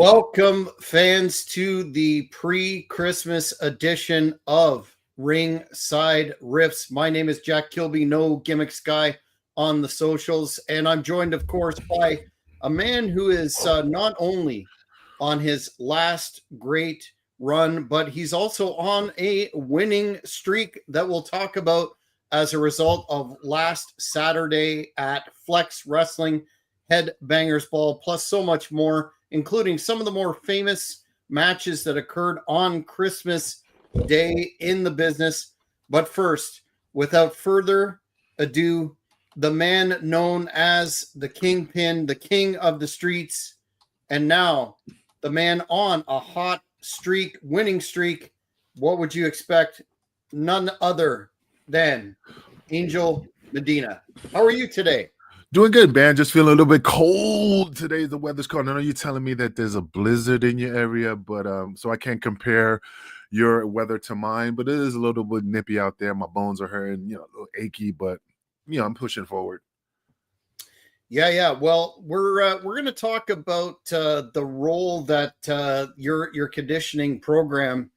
Welcome, fans, to the pre-Christmas edition of Ringside Riffs. My name is Jack Kilby, no gimmicks guy on the socials, and I'm joined, of course, by a man who is not only on his last great run, but he's also on a winning streak that we'll talk about as a result of last Saturday at Flex Wrestling Headbangers Ball, plus so much more, including some of the more famous matches that occurred on Christmas Day in the business. But first, without further ado, the man known as the Kingpin, the king of the streets, and now the man on a hot streak, winning streak. What would you expect? None other than Angel Medina. How are you today? Doing good, man. Just feeling a little bit cold today. The weather's cold. I know you're telling me that there's a blizzard in your area, but so I can't compare your weather to mine. But it is a little bit nippy out there. My bones are hurting, a little achy, but I'm pushing forward. Yeah. Well, we're going to talk about the role that your conditioning program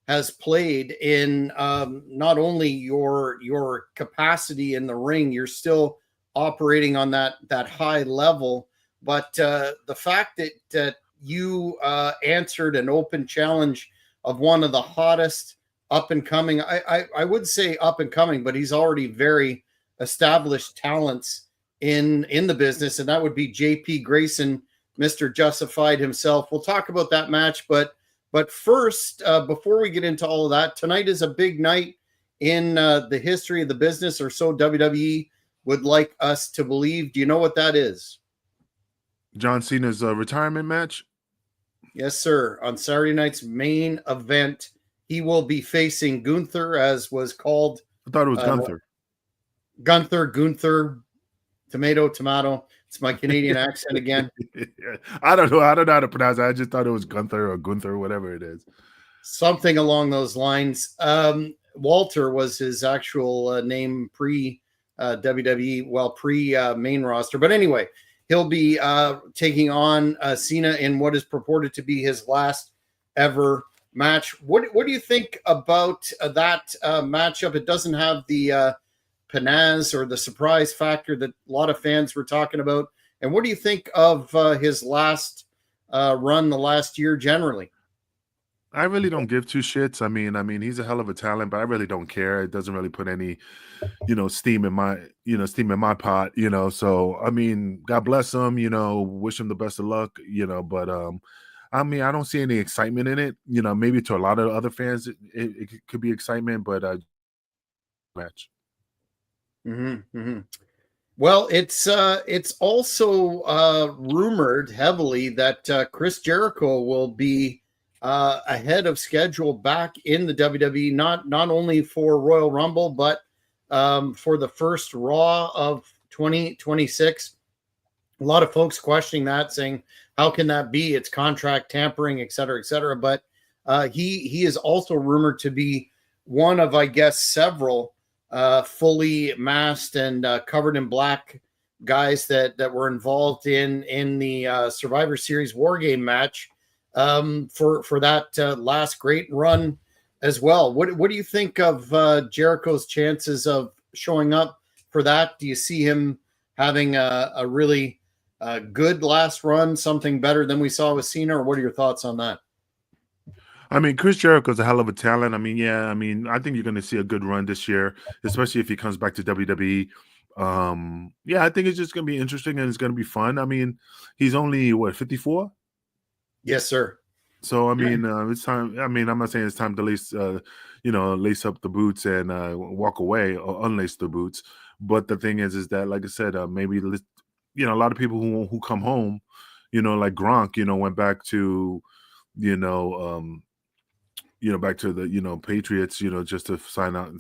has played in not only your capacity in the ring. You're still operating on that high level, but the fact that you answered an open challenge of one of the hottest up and coming, I would say up and coming, but he's already very established talents in the business, and that would be JP Grayson, Mr. Justified himself. We'll talk about that match, but first, before we get into all of that, tonight is a big night in the history of the business, or so WWE would like us to believe. Do you know what that is? John Cena's retirement match? Yes, sir. On Saturday night's main event, he will be facing Gunther, as was called. I thought it was Gunther. Gunther, tomato. It's my Canadian accent again. I don't know how to pronounce it. I just thought it was Gunther or Gunther, whatever it is. Something along those lines. Walter was his actual name pre WWE, well, pre main roster. But anyway, he'll be taking on Cena in what is purported to be his last ever match. What do you think about that matchup? It doesn't have the panaz or the surprise factor that a lot of fans were talking about. And what do you think of his last run the last year generally? I really don't give two shits. I mean, he's a hell of a talent, but I really don't care. It doesn't really put any, steam in my pot, So, I mean, God bless him, wish him the best of luck, but I mean, I don't see any excitement in it. Maybe to a lot of other fans, it could be excitement, but match. Mm-hmm. Well, it's also rumored heavily that Chris Jericho will be ahead of schedule back in the WWE, not only for Royal Rumble, but for the first Raw of 2026. A lot of folks questioning that, saying, how can that be? It's contract tampering, et cetera, et cetera. But he is also rumored to be one of, I guess, several fully masked and covered in black guys that were involved in the Survivor Series War Game match for that last great run as well. What do you think of Jericho's chances of showing up for that? Do you see him having a really good last run, something better than we saw with Cena, or what are your thoughts on that? I mean, Chris Jericho's a hell of a talent. I mean, I think you're going to see a good run this year, especially if he comes back to WWE. I think it's just going to be interesting and it's going to be fun. I mean, he's only, 54? Yes, sir. So, I mean, it's time. I mean, I'm not saying it's time to lace up the boots and walk away or unlace the boots. But the thing is that, like I said, maybe, a lot of people who come home, like Gronk, went back to, back to the, Patriots, just to sign out,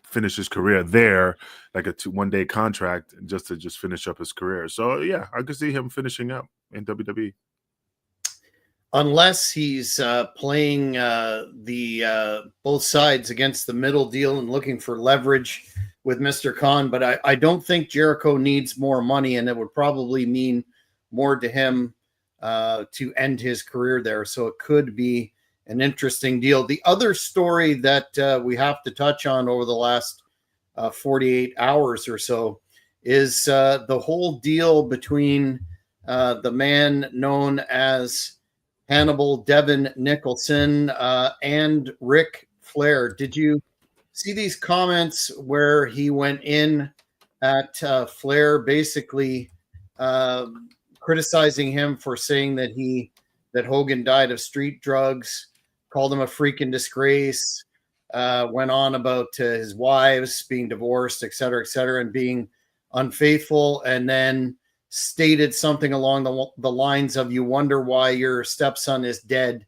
finish his career there, like a one-day contract, just to finish up his career. So, yeah, I could see him finishing up in WWE. Unless he's playing the both sides against the middle deal and looking for leverage with Mr. Khan. But I don't think Jericho needs more money, and it would probably mean more to him to end his career there. So it could be an interesting deal. The other story that we have to touch on over the last 48 hours or so is the whole deal between the man known as Hannibal Devin Nicholson and Ric Flair. Did you see these comments where he went in at Flair, basically criticizing him for saying that Hogan died of street drugs, called him a freaking disgrace, went on about his wives being divorced, et cetera, and being unfaithful, and then stated something along the lines of, you wonder why your stepson is dead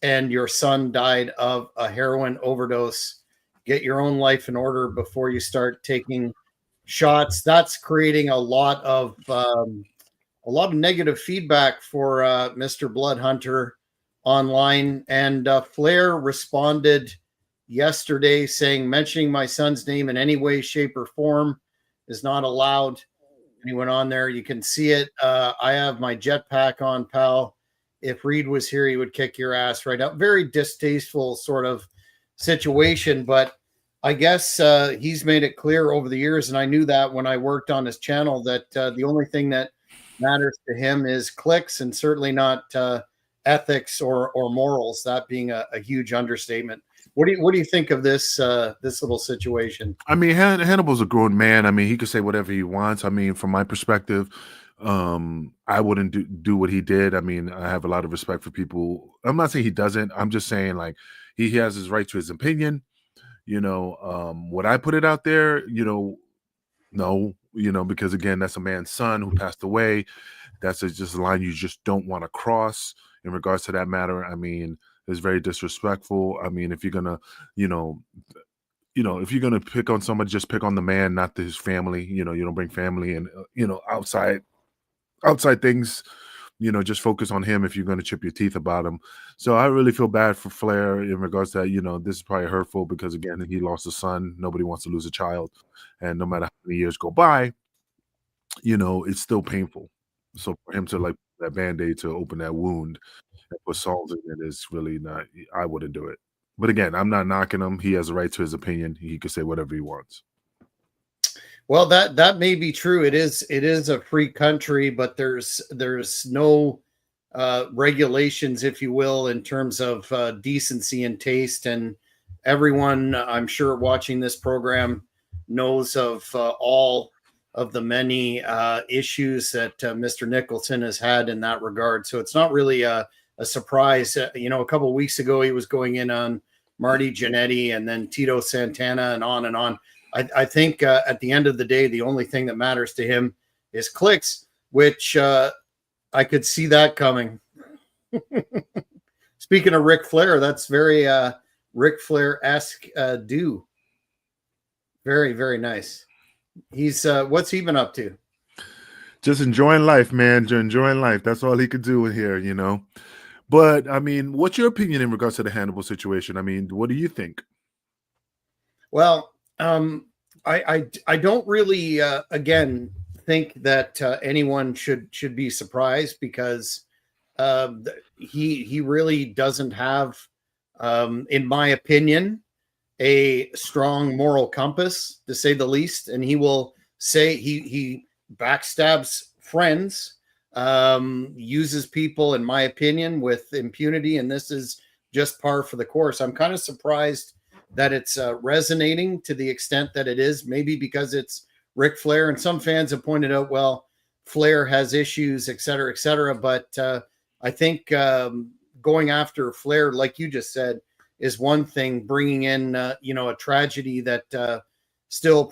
and your son died of a heroin overdose. Get your own life in order before you start taking shots. That's creating a lot of negative feedback for Mr. Bloodhunter online. And Flair responded yesterday saying, mentioning my son's name in any way, shape, or form is not allowed. And he went on there. You can see it. I have my jetpack on, pal. If Reed was here, he would kick your ass right now. Very distasteful sort of situation, but I guess he's made it clear over the years, and I knew that when I worked on his channel, that the only thing that matters to him is clicks, and certainly not ethics or morals. That being a huge understatement. What do you think of this this little situation? I mean, Hannibal's a grown man. I mean, he could say whatever he wants. I mean, from my perspective, I wouldn't do what he did. I mean, I have a lot of respect for people. I'm not saying he doesn't. I'm just saying, like, he has his right to his opinion. Would I put it out there? No. Because again, that's a man's son who passed away. That's just a line you just don't want to cross in regards to that matter. I mean, it's very disrespectful. I mean, if you're gonna, if you're gonna pick on somebody, just pick on the man, not his family. You don't bring family and outside things. Just focus on him if you're going to chip your teeth about him. So I really feel bad for Flair in regards to that. This is probably hurtful because, again, he lost a son. Nobody wants to lose a child. And no matter how many years go by, it's still painful. So for him to, like, that Band-Aid to open that wound and put salt in it is really not, I wouldn't do it. But again, I'm not knocking him. He has a right to his opinion. He could say whatever he wants. Well, that may be true. It is a free country, but there's no regulations, if you will, in terms of decency and taste. And everyone, I'm sure, watching this program knows of all of the many issues that Mr. Nicholson has had in that regard. So it's not really a surprise. A couple of weeks ago, he was going in on Marty Jannetty and then Tito Santana and on and on. I think at the end of the day, the only thing that matters to him is clicks, which I could see that coming. Speaking of Ric Flair, that's very Ric Flair-esque do. Very, very nice. He's what's he been up to? Just enjoying life, man. Enjoying life. That's all he could do in here, But I mean, what's your opinion in regards to the Hannibal situation? I mean, what do you think? Well, I don't really again think that anyone should be surprised because he really doesn't have, in my opinion, a strong moral compass, to say the least. And he will say he backstabs friends, uses people, in my opinion, with impunity, and this is just par for the course. I'm kind of surprised that it's resonating to the extent that it is, maybe because it's Ric Flair. And some fans have pointed out, well, Flair has issues, et cetera, et cetera. But I think going after Flair, like you just said, is one thing. Bringing in, a tragedy that still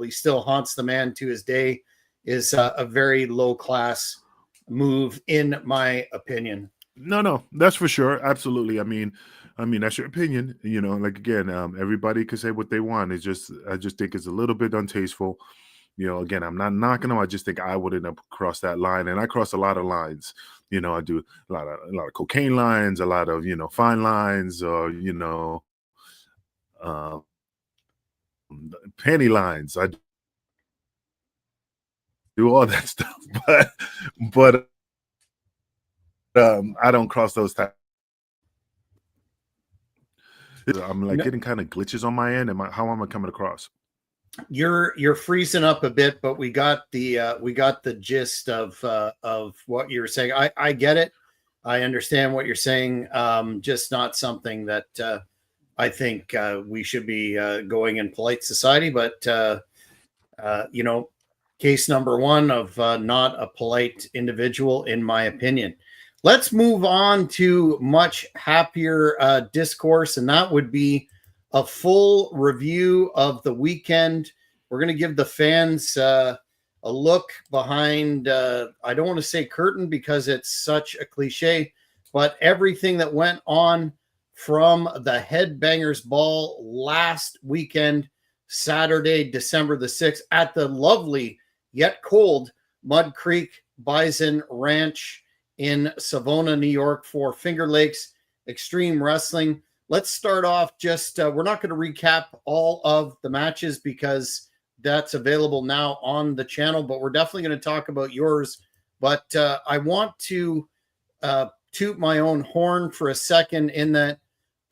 still haunts the man to his day is a very low class move, in my opinion. No, that's for sure. Absolutely. I mean, that's your opinion. Like, again, everybody can say what they want. I just think it's a little bit untasteful. Again, I'm not knocking them. I just think I wouldn't have crossed that line, and I cross a lot of lines. I do a lot of cocaine lines, a lot of fine lines, or penny lines. I do all that stuff, but I don't cross those types. I'm like getting kind of glitches on my end. How am I coming across? You're freezing up a bit, but we got the gist of what you were saying. I get it. I understand what you're saying. Just not something that I think we should be going in polite society. But case number one of not a polite individual, in my opinion. Let's move on to much happier discourse, and that would be a full review of the weekend. We're going to give the fans a look behind, I don't want to say curtain because it's such a cliche, but everything that went on from the Headbangers Ball last weekend, Saturday, December the 6th, at the lovely yet cold Mud Creek Bison Ranch in Savona, New York for Finger Lakes Extreme Wrestling. Let's start off just, we're not going to recap all of the matches because that's available now on the channel, but we're definitely going to talk about yours. But I want to toot my own horn for a second in that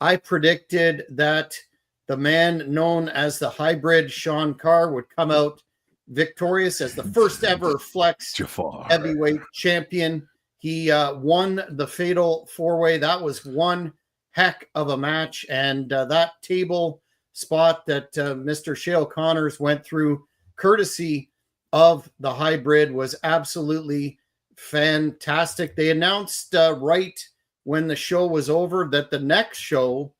I predicted that the man known as the hybrid Sean Carr would come out victorious as the first ever Flex heavyweight champion. He won the fatal four-way. That was one heck of a match. And that table spot that Mr. Shale Connors went through, courtesy of the hybrid, was absolutely fantastic. They announced right when the show was over that the next show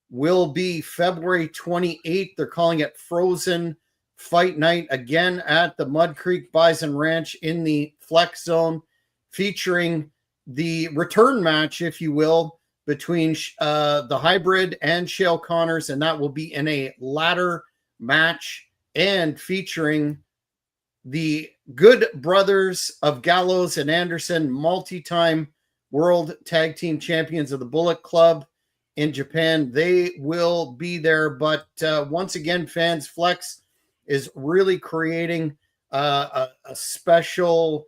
will be February 28th. They're calling it Frozen Fight Night, again at the Mud Creek Bison Ranch in the Flex Zone, featuring the return match, if you will, between the hybrid and Shale Connors, and that will be in a ladder match and featuring the good brothers of Gallows and Anderson, multi-time world tag team champions of the Bullet Club in Japan. They will be there, but once again, fans, Flex is really creating a special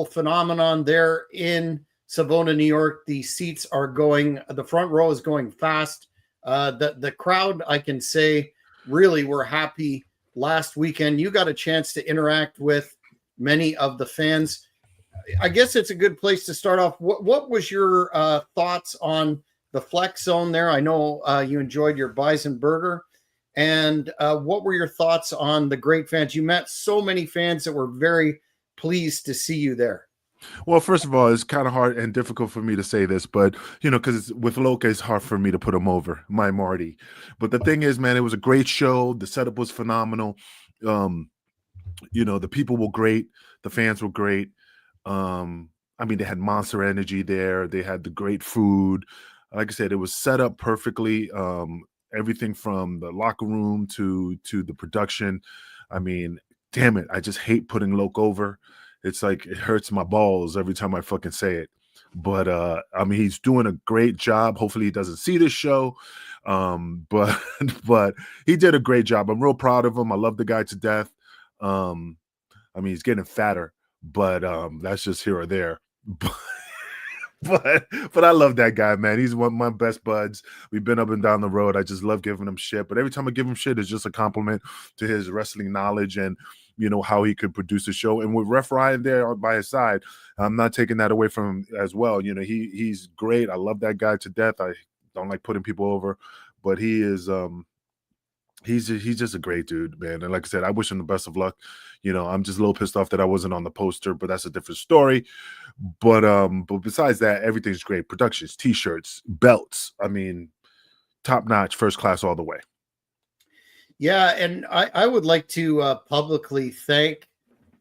phenomenon there in Savona, New York. The seats are going, the front row is going fast. The crowd, I can say, really were happy last weekend. You got a chance to interact with many of the fans. I guess it's a good place to start off. What was your thoughts on the Flex Zone there? I know you enjoyed your bison burger. And what were your thoughts on the great fans? You met so many fans that were very pleased to see you there. Well, first of all, it's kind of hard and difficult for me to say this, but, because with Loca, it's hard for me to put him over, my Marty. But the thing is, man, it was a great show. The setup was phenomenal. The people were great. The fans were great. They had monster energy there. They had the great food. Like I said, it was set up perfectly. Everything from the locker room to the production. Damn it, I just hate putting Loke over. It's like it hurts my balls every time I fucking say it. But he's doing a great job. Hopefully he doesn't see this show. But he did a great job. I'm real proud of him. I love the guy to death. He's getting fatter, but that's just here or there. But I love that guy, man. He's one of my best buds. We've been up and down the road. I just love giving him shit. But every time I give him shit, it's just a compliment to his wrestling knowledge and how he could produce a show. And with Ref Ryan there by his side, I'm not taking that away from him as well. He's great. I love that guy to death. I don't like putting people over, but he is he's just a great dude, man. And like I said, I wish him the best of luck. I'm just a little pissed off that I wasn't on the poster, but that's a different story. But besides that, everything's great. Productions, t-shirts, belts. Top notch, first class all the way. Yeah, and I would like to publicly thank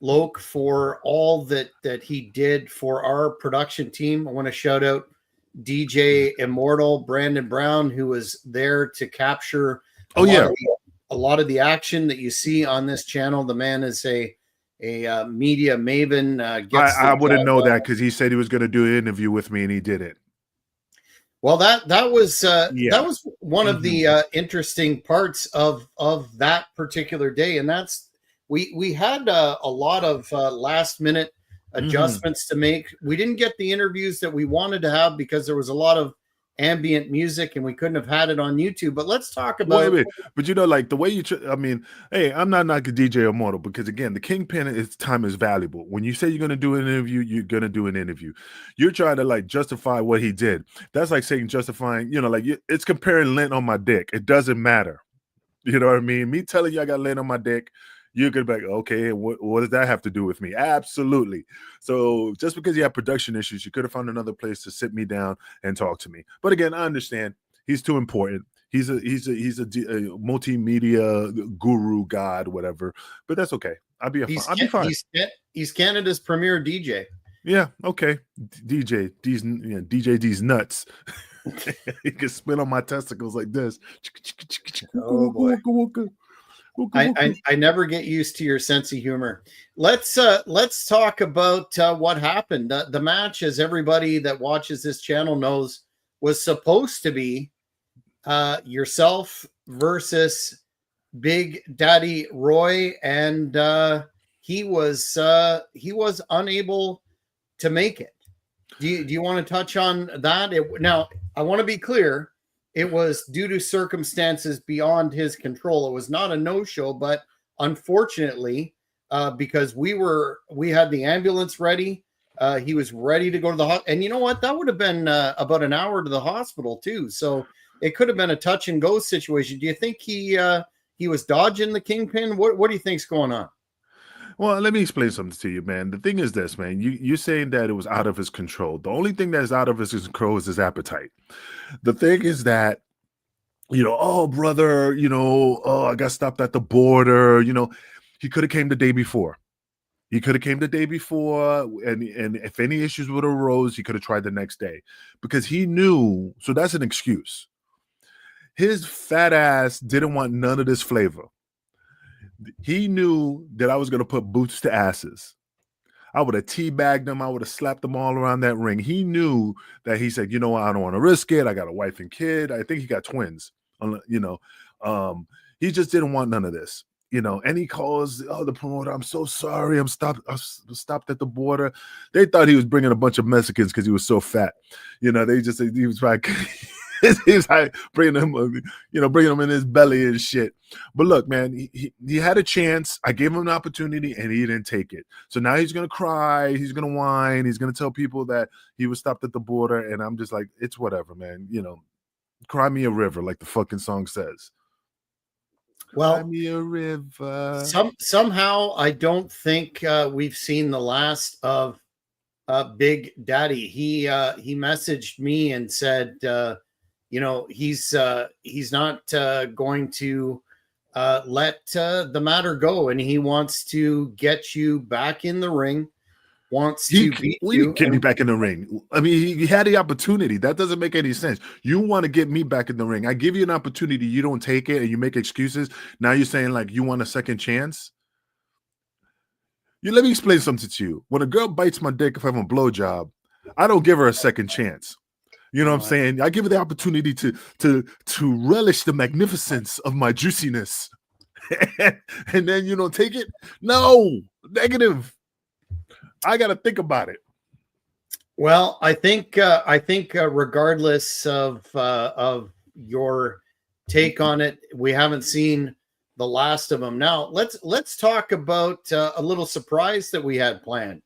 Loke for all that he did for our production team. I want to shout out DJ Immortal, Brandon Brown, who was there to capture a lot of the action that you see on this channel. The man is a media maven. I wouldn't know that because he said he was going to do an interview with me and he did it. Well, that was one of the interesting parts of that particular day, and that's we had a lot of last minute adjustments to make. We didn't get the interviews that we wanted to have because there was a lot of ambient music and we couldn't have had it on YouTube. But let's talk about. Wait. But you know, like the way you, I mean, hey, I'm not knocking DJ Immortal because again, the Kingpin, its time is valuable. When you say you're going to do an interview, you're going to do an interview. You're trying to like justify what he did. That's like saying justifying, you know, like it's comparing lint on my dick. It doesn't matter. You know what I mean? Me telling you I got lint on my dick, you could be like, okay, what does that have to do with me? Absolutely. So just because you have production issues, you could have found another place to sit me down and talk to me. But again, I understand he's too important. He's a multimedia guru, god, whatever. But that's okay. I'll be fine. He's Canada's premier DJ. Yeah. Okay. DJ D's nuts. He can spin on my testicles like this. Oh boy. I never get used to your sense of humor. Let's talk about what happened. The match, as everybody that watches this channel knows, was supposed to be yourself versus Big Daddy Roy, and he was unable to make it. Do you want to touch on that? Now, I want to be clear. It was due to circumstances beyond his control. It was not a no-show, but unfortunately, because we had the ambulance ready, he was ready to go to the hospital. And you know what? That would have been about an hour to the hospital too. So it could have been a touch and go situation. Do you think he was dodging the Kingpin? What do you think's going on? Well, let me explain something to you, man. The thing is this, man. You're saying that it was out of his control. The only thing that is out of his control is his appetite. The thing is that, you know, oh, brother, you know, oh, I got stopped at the border. You know, he could have came the day before. And if any issues would have arose, he could have tried the next day because he knew. So that's an excuse. His fat ass didn't want none of this flavor. He knew that I was going to put boots to asses. I would have teabagged them. I would have slapped them all around that ring. He knew that. He said, you know what? I don't want to risk it. I got a wife and kid. I think he got twins. You know, he just didn't want none of this. You know, and he calls the promoter. I'm so sorry. I'm stopped at the border. They thought he was bringing a bunch of Mexicans because he was so fat. You know, they just said he was like. He's like bringing him in his belly and shit. But look, man, he had a chance. I gave him an opportunity and he didn't take it. So now he's gonna cry. He's gonna whine. He's gonna tell people that he was stopped at the border. And I'm just like, it's whatever, man. You know, cry me a river, like the fucking song says. Well, cry me a river. Somehow I don't think we've seen the last of Big Daddy. He messaged me and said. You know, he's not going to let the matter go, and he wants to get you back in the ring. Wants to beat you. Get me back in the ring. I mean, he had the opportunity. That doesn't make any sense. You want to get me back in the ring. I give you an opportunity. You don't take it, and you make excuses. Now you're saying like you want a second chance. Let me explain something to you. When a girl bites my dick if I'm a blowjob, I don't give her a second chance. You know what I'm saying? I give her the opportunity to relish the magnificence of my juiciness. And then you don't take it? No, negative. I got to think about it. Well, I think regardless of your take on it, we haven't seen the last of him. Now, let's talk about a little surprise that we had planned.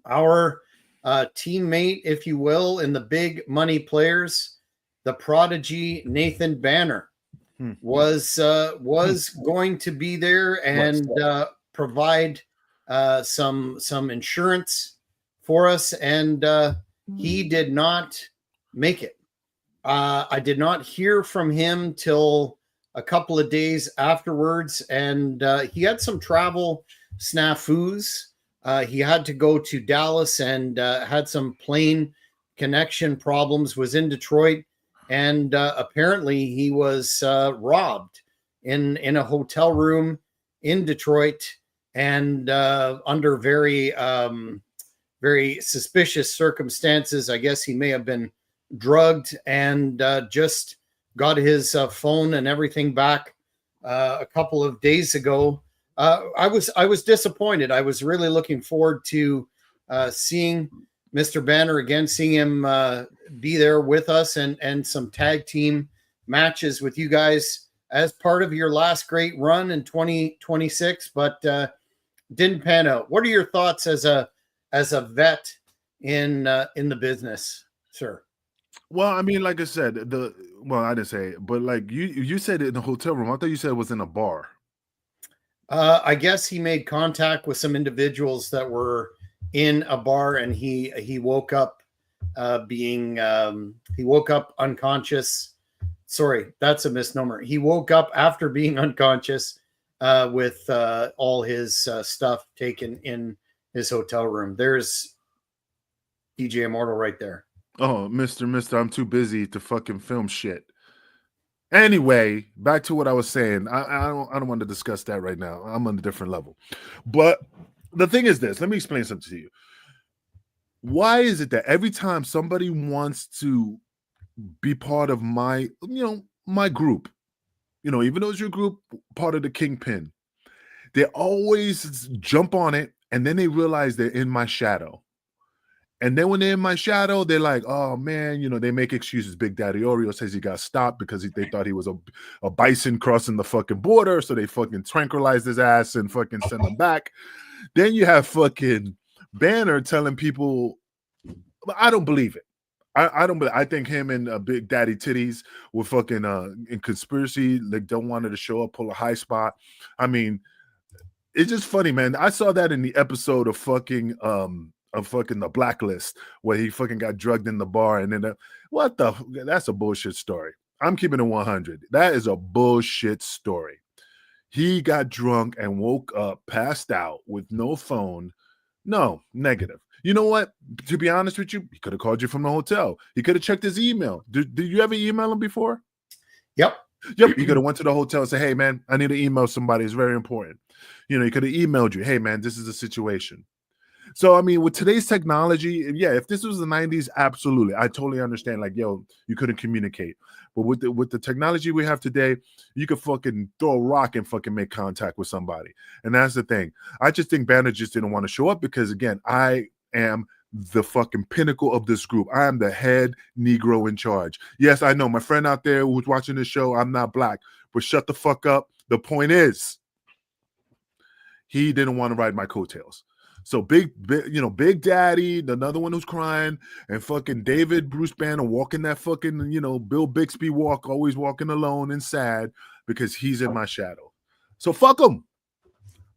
Our teammate, if you will, in the Big Money Players, the prodigy Nathan Banner was going to be there and provide some insurance for us, and he did not make it. I did not hear from him till a couple of days afterwards, and he had some travel snafus. He had to go to Dallas and had some plane connection problems, was in Detroit, and apparently he was robbed in a hotel room in Detroit, and under very, very suspicious circumstances. I guess he may have been drugged and just got his phone and everything back a couple of days ago. I was disappointed. I was really looking forward to seeing Mr. Banner again, seeing him be there with us and some tag team matches with you guys as part of your last great run in 2026, but didn't pan out. What are your thoughts as a vet in the business, sir? Well, I mean, like I said, I didn't say it, but like you said it in a hotel room. I thought you said it was in a bar. I guess he made contact with some individuals that were in a bar, and he woke up he woke up unconscious. Sorry, that's a misnomer. He woke up after being unconscious with all his stuff taken in his hotel room. There's DJ Immortal right there. Oh, Mister, I'm too busy to fucking film shit. Anyway, back to what I was saying. I don't want to discuss that right now. I'm on a different level. But the thing is this. Let me explain something to you. Why is it that every time somebody wants to be part of my group, even though it's your group, part of the Kingpin, they always jump on it and then they realize they're in my shadow. And then when they're in my shadow, they're like, oh, man, they make excuses. Big Daddy Oreo says he got stopped because they thought he was a bison crossing the fucking border. So they fucking tranquilized his ass and fucking send him back. Then you have fucking Banner telling people, I don't believe it. I don't believe. I think him and Big Daddy Titties were fucking in conspiracy. Like, don't want her to show up, pull a high spot. I mean, it's just funny, man. I saw that in the episode of fucking The Blacklist, where he fucking got drugged in the bar, and then that's a bullshit story. I'm keeping it 100. That is a bullshit story. He got drunk and woke up, passed out with no phone. No, negative. You know what? To be honest with you, he could have called you from the hotel. He could have checked his email. Did you ever email him before? Yep. He could have went to the hotel and said, hey, man, I need to email somebody. It's very important. He could have emailed you. Hey, man, this is the situation. So, I mean, with today's technology, yeah, if this was the 90s, absolutely. I totally understand. Like, yo, you couldn't communicate. But with the technology we have today, you could fucking throw a rock and fucking make contact with somebody. And that's the thing. I just think Banner just didn't want to show up because, again, I am the fucking pinnacle of this group. I am the head Negro in charge. Yes, I know my friend out there who's watching this show, I'm not black, but shut the fuck up. The point is, he didn't want to ride my coattails. So Big Daddy, another one who's crying, and fucking David Bruce Banner walking that fucking, Bill Bixby walk, always walking alone and sad because he's in my shadow. So fuck him.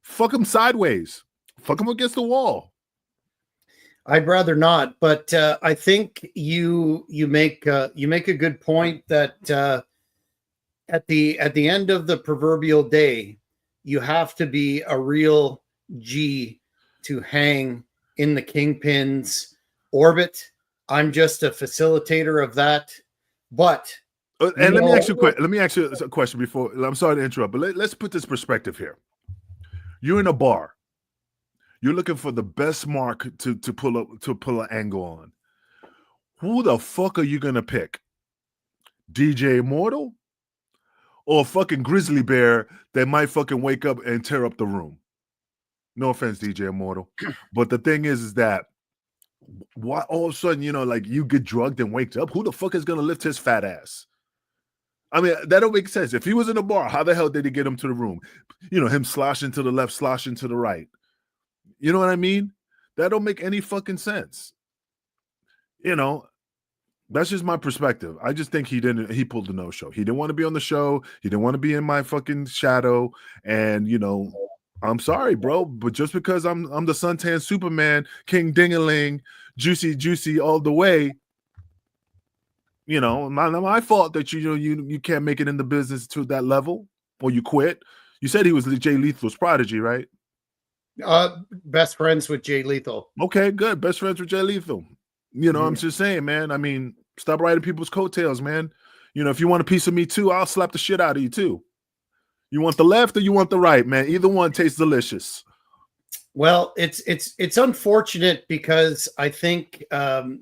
Fuck him sideways. Fuck him against the wall. I'd rather not, but I think you make a good point that at the end of the proverbial day, you have to be a real G to hang in the Kingpin's orbit. I'm just a facilitator of that. But and let me ask you a question before. I'm sorry to interrupt, but let's put this perspective here. You're in a bar. You're looking for the best mark to pull an angle on. Who the fuck are you gonna pick? DJ Immortal or fucking Grizzly Bear that might fucking wake up and tear up the room? No offense, DJ Immortal. But the thing is that why all of a sudden, you get drugged and waked up? Who the fuck is going to lift his fat ass? I mean, that don't make sense. If he was in a bar, how the hell did he get him to the room? Him sloshing to the left, sloshing to the right. You know what I mean? That don't make any fucking sense. That's just my perspective. I just think he pulled the no-show. He didn't want to be on the show. He didn't want to be in my fucking shadow. And, I'm sorry, bro, but just because I'm the suntan Superman, King Dingaling, juicy all the way, not my fault that you can't make it in the business to that level or you quit. You said he was Jay Lethal's prodigy, right? Best friends with Jay Lethal. Okay, good. Best friends with Jay Lethal. I'm just saying, man. I mean, stop riding people's coattails, man. If you want a piece of me too, I'll slap the shit out of you too. You want the left or you want the right, man? Either one tastes delicious. Well, it's unfortunate because I think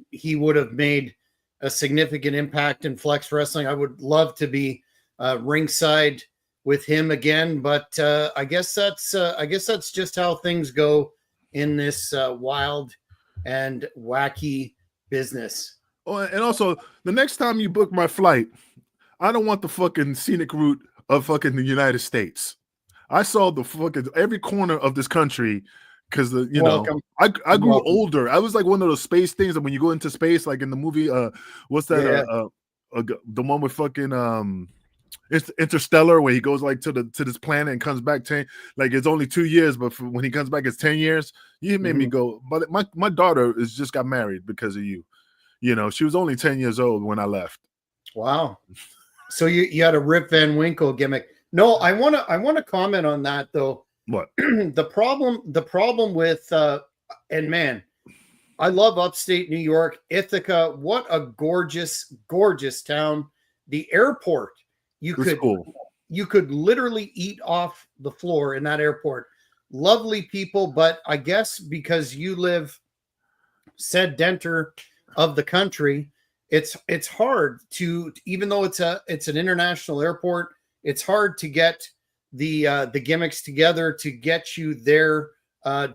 he would have made a significant impact in Flex Wrestling. I would love to be ringside with him again, but I guess that's just how things go in this wild and wacky business. Oh, and also, the next time you book my flight, I don't want the fucking scenic route of fucking the United States. I saw the fucking every corner of this country because Welcome. I You're grew welcome. older. I was like one of those space things that when you go into space, like in the movie, what's that? Yeah. The one with fucking it's Interstellar, where he goes like to this planet and comes back 10, like it's only 2 years, but when he comes back it's 10 years. You made me go. But my daughter is just got married because of you. You know, she was only 10 years old when I left. Wow. So you had a Rip Van Winkle gimmick. No, I want to comment on that though. What? the problem with and man, I love upstate New York, Ithaca. What a gorgeous town. The airport, you could literally eat off the floor in that airport. Lovely people, but I guess because you live said center of the country, it's hard to, even though it's an international airport, it's hard to get the gimmicks together to get you there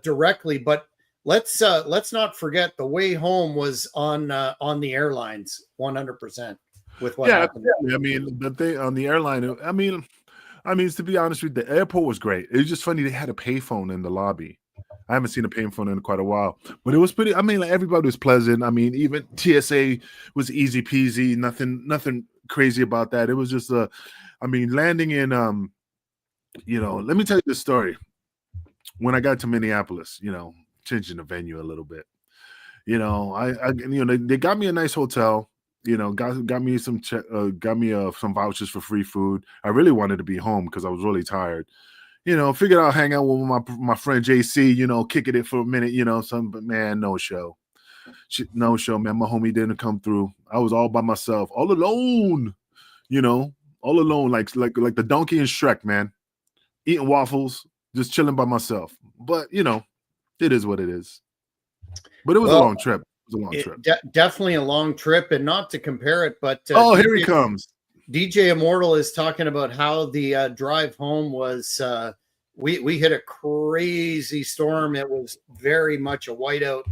directly. But let's not forget the way home was on the airlines 100% with what happened. I mean, the thing on the airline, I mean, to be honest with you, the airport was great. It was just funny they had a payphone in the lobby. I haven't seen a payphone in quite a while, but it was pretty. I mean, like, everybody was pleasant. I mean, even TSA was easy peasy. Nothing crazy about that. It was just I mean, landing in let me tell you this story. When I got to Minneapolis, changing the venue a little bit. They got me a nice hotel. Got me some some vouchers for free food. I really wanted to be home because I was really tired. Figured I'll hang out with my friend JC, kicking it for a minute, but man, no show. No show, man. My homie didn't come through. I was all by myself, all alone, all alone, like the donkey in Shrek, man. Eating waffles, just chilling by myself. But, it is what it is. But it was a long trip. It was a long trip. Definitely a long trip, and not to compare it, but here he comes. DJ Immortal is talking about how the drive home was. We hit a crazy storm. It was very much a whiteout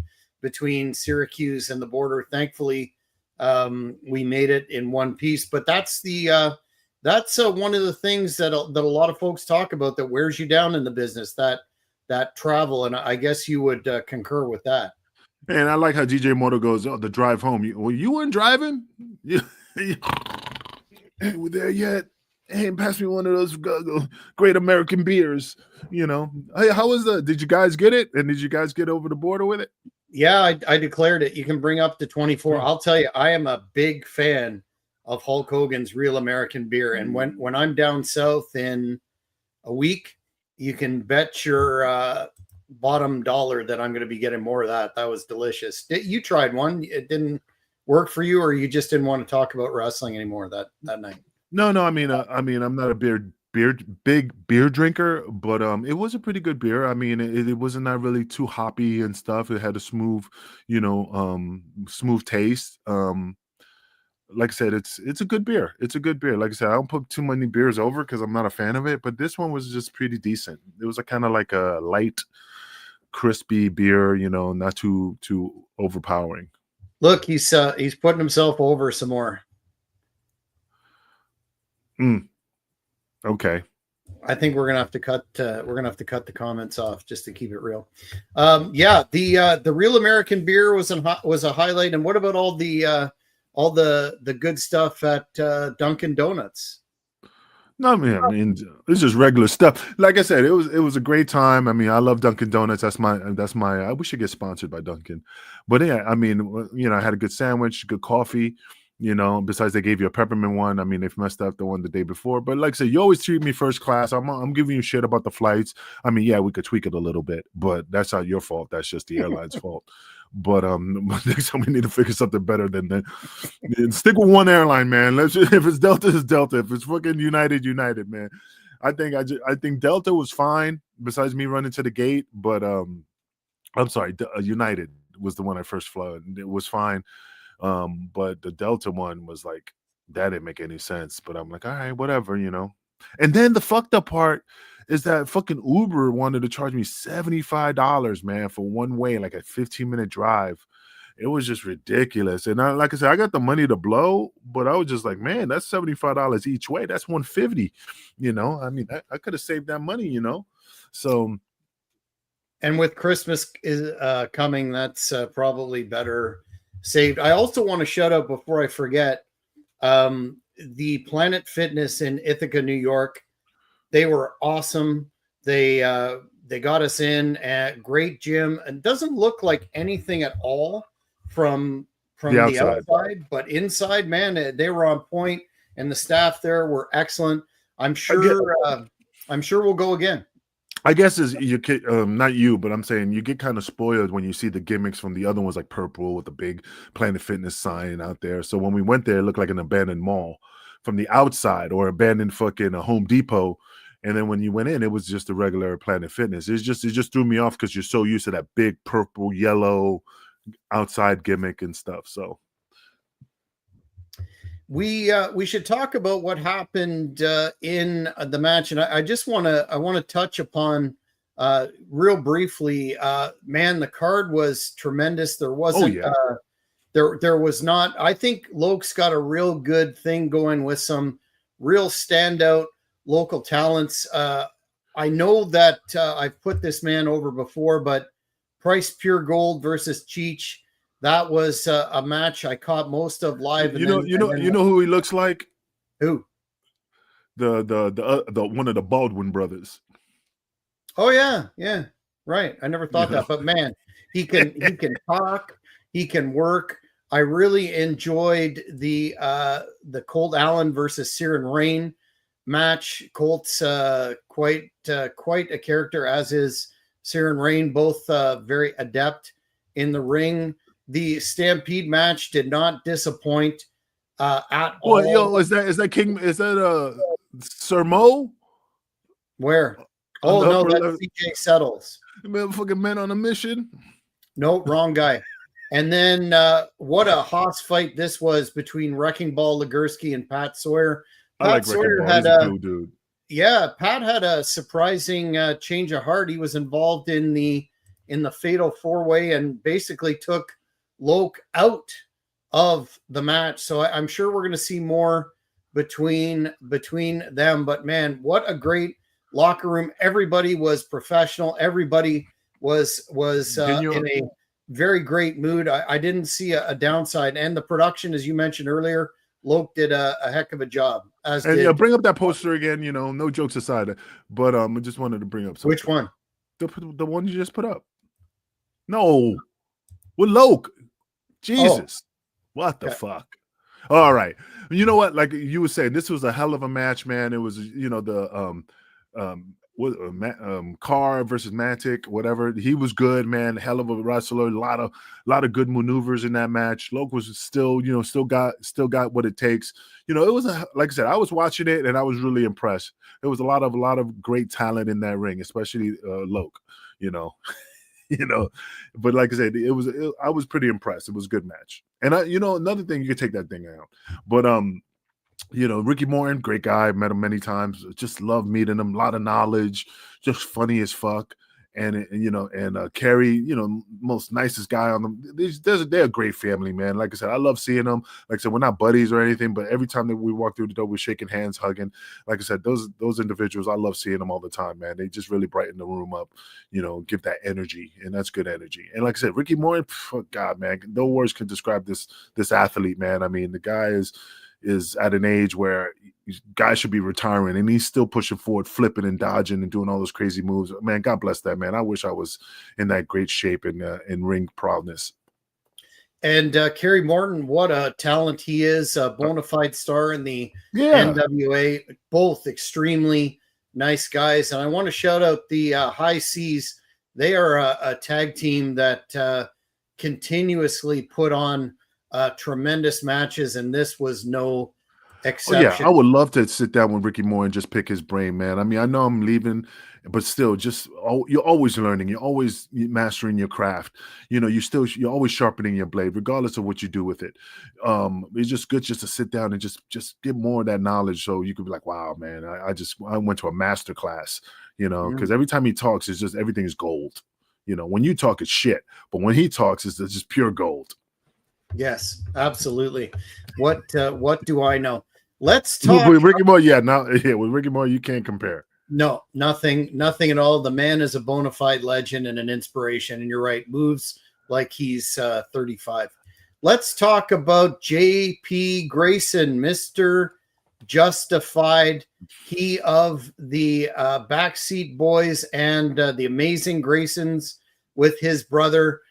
between Syracuse and the border. Thankfully, we made it in one piece. But that's one of the things that a lot of folks talk about that wears you down in the business. That travel, and I guess you would concur with that. And I like how DJ Immortal goes, the drive home. You weren't driving? Ain't we there yet? Hey, pass me one of those great American beers. Hey, how was did you guys get it? And did you guys get over the border with it? Yeah, I declared it. You can bring up to 24. I'll tell you, I am a big fan of Hulk Hogan's Real American Beer. And when I'm down south in a week, you can bet your bottom dollar that I'm going to be getting more of that. That was delicious. You tried one. It didn't work for you, or you just didn't want to talk about wrestling anymore that night? No. I mean, I'm not a big beer drinker, but it was a pretty good beer. I mean, it wasn't not really too hoppy and stuff. It had a smooth, smooth taste. Like I said, it's a good beer. It's a good beer. Like I said, I don't put too many beers over because I'm not a fan of it, but this one was just pretty decent. It was a kind of like a light, crispy beer, not too overpowering. Look, he's putting himself over some more. Okay. I think we're gonna have to cut. We're gonna have to cut the comments off just to keep it real. The Real American Beer was a highlight. And what about all the good stuff at Dunkin' Donuts? No, man. I mean, it's just regular stuff. Like I said, it was a great time. I mean, I love Dunkin' Donuts. That's my. I wish I get sponsored by Dunkin', but yeah, I mean, I had a good sandwich, good coffee. Besides they gave you a peppermint one. I mean, they've messed up the one the day before. But like I said, you always treat me first class. I'm giving you shit about the flights. I mean, yeah, we could tweak it a little bit, but that's not your fault. That's just the airline's fault. But next time we need to figure something better than that. Stick with one airline, man. If it's Delta, it's Delta. If it's fucking United, man. I think Delta was fine. Besides me running to the gate, but I'm sorry, United was the one I first flew. It was fine. But the Delta one was like, that didn't make any sense. But I'm like, all right, whatever, And then the fucked up part is that fucking Uber wanted to charge me $75, man, for one way, like a 15-minute drive. It was just ridiculous. And like I said, I got the money to blow, but I was just like, man, that's $75 each way. That's $150. I mean, I could have saved that money, So, and with Christmas is coming, that's probably better saved. I also want to shout out before I forget, the Planet Fitness in Ithaca, New York. They were awesome. They got us in at great gym, and doesn't look like anything at all from the outside, but inside, man, they were on point, and the staff there were excellent. I'm sure we'll go again. I guess is you not you, but I'm saying you get kind of spoiled when you see the gimmicks from the other ones, like purple with the big Planet Fitness sign out there. So when we went there, it looked like an abandoned mall from the outside, or abandoned fucking Home Depot. And then when you went in, it was just a regular Planet Fitness. It just threw me off because you're so used to that big purple, yellow outside gimmick and stuff. So we should talk about what happened in the match, and I just want to touch upon real briefly. Man, the card was tremendous. There wasn't there was not. I think Loke's got a real good thing going with some real standout local talents. I know that I've put this man over before, but Price Pure Gold versus Cheech. That was a match I caught most of live. You know who he looks like? Who? The one of the Baldwin brothers. Oh yeah, right. I never thought that, but man, he can talk, he can work. I really enjoyed the Colt Allen versus Siren Rain match. Colt's quite a character, as is Siren Rain. Both very adept in the ring. The Stampede match did not disappoint at all. Well, yo, is that King? Is that Sir Mo? Where? Oh no, that's CJ Settles. Motherfucking Men on a Mission. No, wrong guy. And then what a Haas fight this was between Wrecking Ball Legursky and Pat Sawyer. Pat Sawyer had a cool dude. Yeah, Pat had a surprising change of heart. He was involved in the fatal four-way and basically took Loke out of the match. So I'm sure we're going to see more between them. But man, what a great locker room. Everybody was professional. Everybody was in a very great mood. I didn't see a downside. And the production, as you mentioned earlier, Loke did a heck of a job. Bring up that poster again, no jokes aside. But I just wanted to bring up something. Which one? The one you just put up. No. With Loke. Jesus. What the fuck? All right. You know what? Like you were saying, this was a hell of a match, man. It was, the Carr versus Mantic, whatever. He was good, man. Hell of a wrestler. A lot of good maneuvers in that match. Loke was still got what it takes. It was like I said, I was watching it and I was really impressed. There was a lot of great talent in that ring, especially Loke. But like I said, I was pretty impressed. It was a good match. And another thing, you could take that thing out. But Ricky Morton, great guy, met him many times. Just love meeting him. A lot of knowledge, just funny as fuck. And Kerry, most nicest guy on them. They're a great family, man. Like I said, I love seeing them. Like I said, we're not buddies or anything, but every time that we walk through the door, we're shaking hands, hugging. Like I said, those individuals, I love seeing them all the time, man. They just really brighten the room up, give that energy, and that's good energy. And like I said, Ricky Morton, God, man, no words can describe this athlete, man. I mean, the guy is at an age where guys should be retiring, and he's still pushing forward, flipping and dodging and doing all those crazy moves. Man, God bless that man. I wish I was in that great shape and in ring proudness. And Kerry Morton, what a talent he is, a bona fide star in the NWA. Both extremely nice guys. And I want to shout out the High Seas. They are a tag team that continuously put on tremendous matches, and this was no Oh yeah, exception. I would love to sit down with Ricky Moore and just pick his brain, man. I mean, I know I'm leaving, but still, you're always learning. You're always mastering your craft. You're always sharpening your blade, regardless of what you do with it. It's just good just to sit down and just get more of that knowledge, so you could be like, wow, man, I went to a master class. Mm. Because every time he talks, it's just everything is gold. When you talk, it's shit, but when he talks, it's just pure gold. Yes, absolutely. What do I know? Let's talk. With Ricky Moore, with Ricky Moore, you can't compare. No, nothing at all. The man is a bona fide legend and an inspiration. And you're right, moves like he's 35. Let's talk about J.P. Grayson, Mr. Justified. He of the Backseat Boys and the Amazing Graysons with his brother.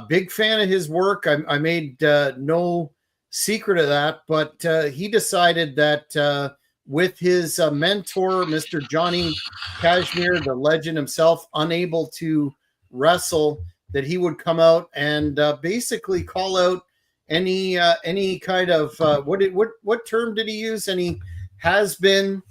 Big fan of his work. I made no secret of that, but he decided that with his mentor, Mr. Johnny Kashmir, the legend himself, unable to wrestle, that he would come out and basically call out any kind of what term did he use? Any has been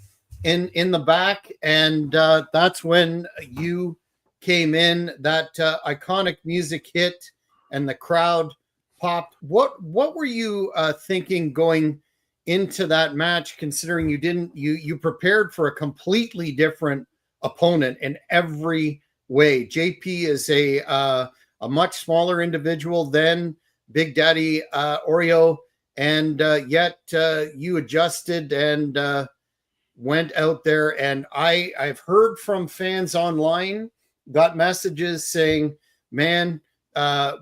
in the back, and that's when you came in. That iconic music hit, and the crowd popped. What were you thinking going into that match, considering you prepared for a completely different opponent in every way? JP is a much smaller individual than Big Daddy Oreo, and yet you adjusted and went out there. And I've heard from fans online, got messages saying, man,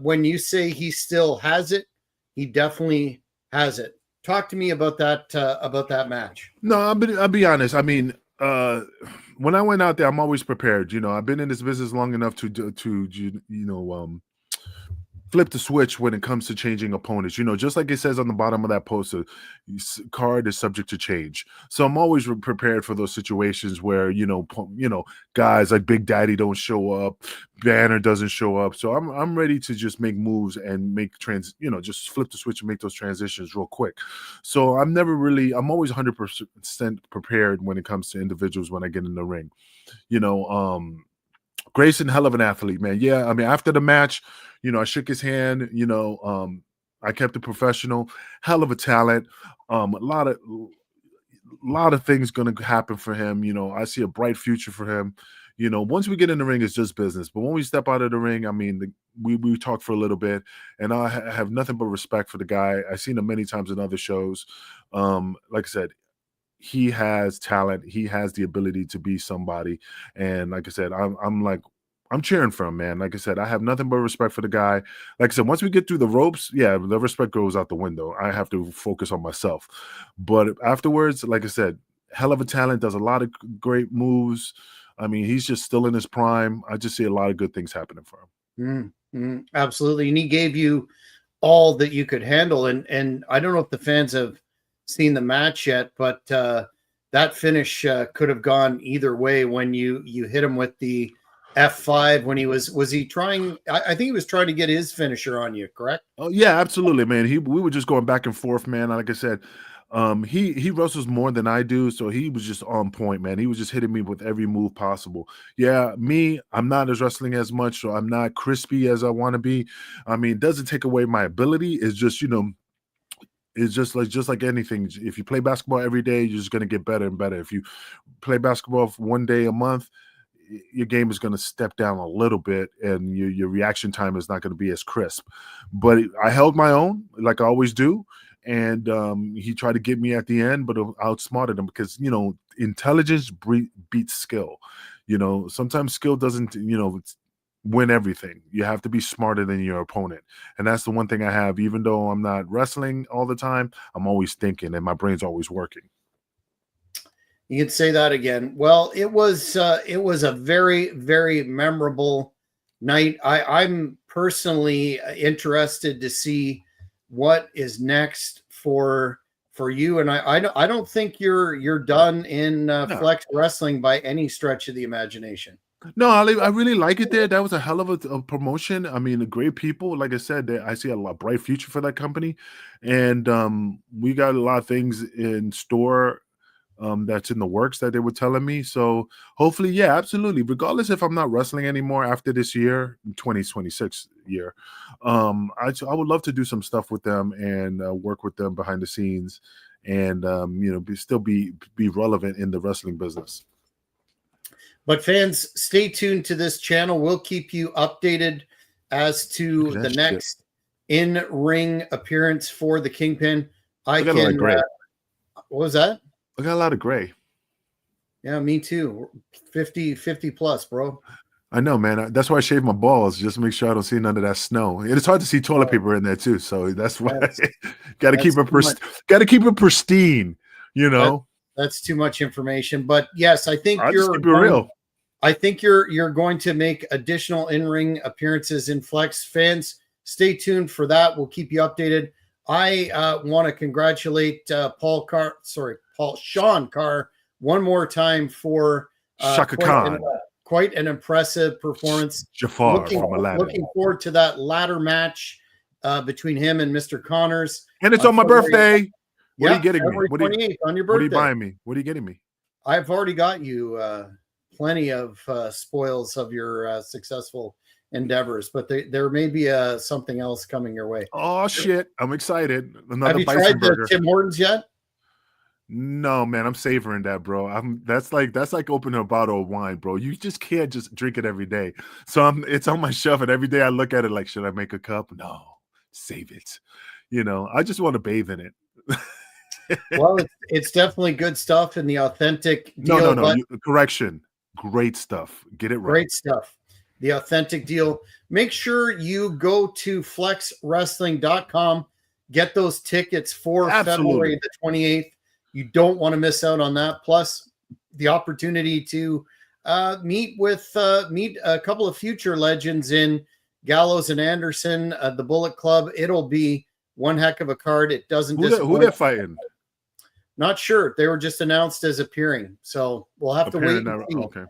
when you say he still has it, he definitely has it. Talk to me about that match. No, I'll be honest. I mean, when I went out there, I'm always prepared. I've been in this business long enough to flip the switch when it comes to changing opponents. Just like it says on the bottom of that poster, card is subject to change. So I'm always prepared for those situations where guys like Big Daddy don't show up, Banner doesn't show up. So I'm ready to just make moves and make just flip the switch and make those transitions real quick. So I'm always 100% prepared when it comes to individuals when I get in the ring. Grayson, hell of an athlete, man. Yeah, I mean, after the match, I shook his hand. I kept it professional. Hell of a talent. A lot of things going to happen for him. I see a bright future for him. Once we get in the ring, it's just business. But when we step out of the ring, I mean, we talk for a little bit, and I have nothing but respect for the guy. I've seen him many times in other shows. Like I said, he has talent. He has the ability to be somebody. And like I said, I'm cheering for him, man. Like I said, I have nothing but respect for the guy. Like I said, once we get through the ropes, yeah, the respect goes out the window. I have to focus on myself. But afterwards, like I said, hell of a talent, does a lot of great moves. I mean, he's just still in his prime. I just see a lot of good things happening for him. Absolutely. And he gave you all that you could handle. And I don't know if the fans have seen the match yet, but that finish could have gone either way when you hit him with the F5 when was he trying? I think he was trying to get his finisher on you, correct? Oh yeah, absolutely, man. We were just going back and forth, man. Like I said, he wrestles more than I do, so he was just on point, man. He was just hitting me with every move possible. Yeah, I'm not as wrestling as much, so I'm not crispy as I want to be. I mean, it doesn't take away my ability. It's just it's just like anything. If you play basketball every day, you're just gonna get better and better. If you play basketball for one day a month, your game is going to step down a little bit, and your reaction time is not going to be as crisp. But I held my own, like I always do, and he tried to get me at the end, but I outsmarted him because intelligence beats skill. Sometimes skill doesn't win everything. You have to be smarter than your opponent, and that's the one thing I have. Even though I'm not wrestling all the time, I'm always thinking, and my brain's always working. You could say that again. Well, it was a very, very memorable night. I'm personally interested to see what is next for you. And I don't think you're done in Flex Wrestling by any stretch of the imagination. No, I really like it there. That was a hell of a promotion. I mean, great people. Like I said, I see a lot bright future for that company, and we got a lot of things in store that's in the works that they were telling me. So hopefully, yeah, absolutely. Regardless if I'm not wrestling anymore after this year, 2026 year, I would love to do some stuff with them and work with them behind the scenes, and still be relevant in the wrestling business. But fans, stay tuned to this channel. We'll keep you updated as to the next in-ring appearance for the Kingpin. I got a lot of gray. What was that? I got a lot of gray. Yeah, me too. 50 plus, bro. I know, man. That's why I shave my balls, just to make sure I don't see none of that snow. It's hard to see toilet paper in there too, so that's why got to keep it pristine. You know, that's too much information. But yes, I think you're real. I think you're going to make additional in-ring appearances in Flex. Fans, stay tuned for that. We'll keep you updated. I want to congratulate Sean Carr one more time for Shaka Khan. Quite an impressive performance. Jafar from Aladdin. Looking forward to that ladder match between him and Mr. Connors. And it's on my birthday. What are you getting me? What on your birthday. What are you buying me? What are you getting me? I've already got you plenty of spoils of your successful endeavors, but there may be something else coming your way. Oh shit! I'm excited. Have you tried the Tim Hortons yet? No, man, I'm savoring that, bro. That's like opening a bottle of wine, bro. You just can't just drink it every day. So it's on my shelf, and every day I look at it like, should I make a cup? No, save it. I just want to bathe in it. Well, it's definitely good stuff in the authentic deal. No. Correction. Great stuff. Get it right. Great stuff. The authentic deal. Make sure you go to flexwrestling.com. Get those tickets for February the 28th. You don't want to miss out on that. Plus, the opportunity to meet a couple of future legends in Gallows and Anderson, the Bullet Club. It'll be one heck of a card. It doesn't disappoint. Who they're fighting? Not sure. They were just announced as appearing. So we'll have to wait and see. Okay.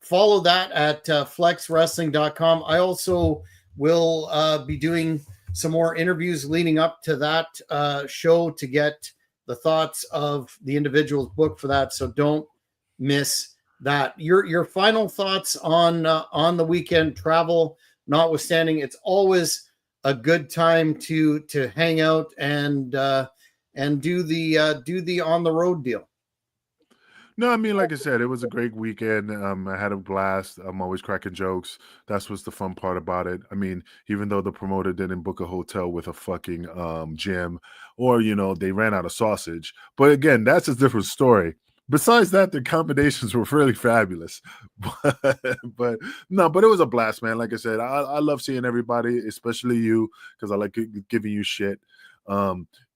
Follow that at flexwrestling.com. I also will be doing some more interviews leading up to that show to get the thoughts of the individual's book for that. So don't miss that. Your final thoughts on the weekend travel notwithstanding. It's always a good time to hang out and do the on the road deal. No, I mean, like I said, it was a great weekend. I had a blast. I'm always cracking jokes. That's what's the fun part about it. I mean, even though the promoter didn't book a hotel with a fucking gym, or they ran out of sausage. But again, that's a different story. Besides that, the combinations were really fabulous. but it was a blast, man. Like I said, I love seeing everybody, especially you, because I like giving you shit.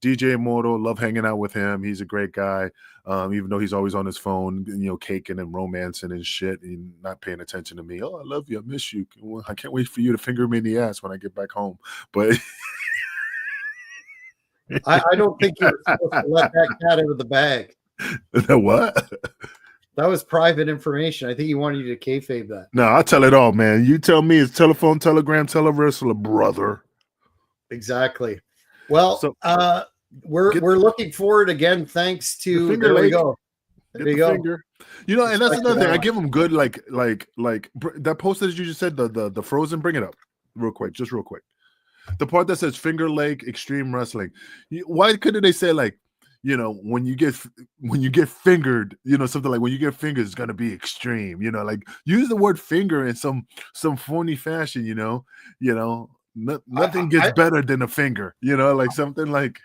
DJ Immortal, love hanging out with him. He's a great guy. Even though he's always on his phone, caking and romancing and shit and not paying attention to me. Oh, I love you. I miss you. I can't wait for you to finger me in the ass when I get back home. But I don't think you're supposed to let that cat out of the bag. What? That was private information. I think he wanted you to kayfabe that. No, I'll tell it all, man. You tell me it's telephone, telegram, telewrestler, brother. Exactly. Well, so, we're looking forward again. Thanks to there we go. There you go. Finger. And that's another thing. I give them good like that post that you just said the Frozen. Bring it up real quick, just real quick. The part that says Finger Lake Extreme Wrestling. Why couldn't they say like when you get fingered, something like when you get fingers, it's gonna be extreme. Like use the word finger in some phony fashion. Nothing gets better than a finger, like something like.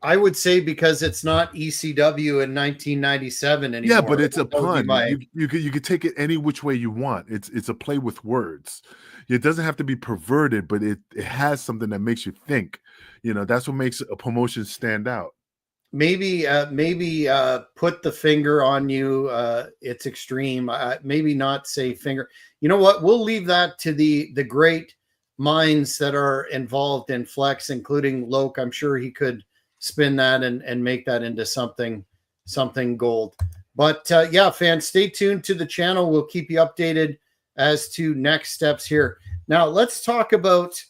I would say because it's not ECW in 1997 anymore. Yeah, but it's a pun. You could take it any which way you want. It's a play with words. It doesn't have to be perverted, but it has something that makes you think. That's what makes a promotion stand out. Maybe put the finger on you. It's extreme. Maybe not say finger. You know what? We'll leave that to the great minds that are involved in Flex, including Loke. I'm sure he could spin that and make that into something gold. But yeah, fans, stay tuned to the channel. We'll keep you updated as to next steps here. Now, let's talk about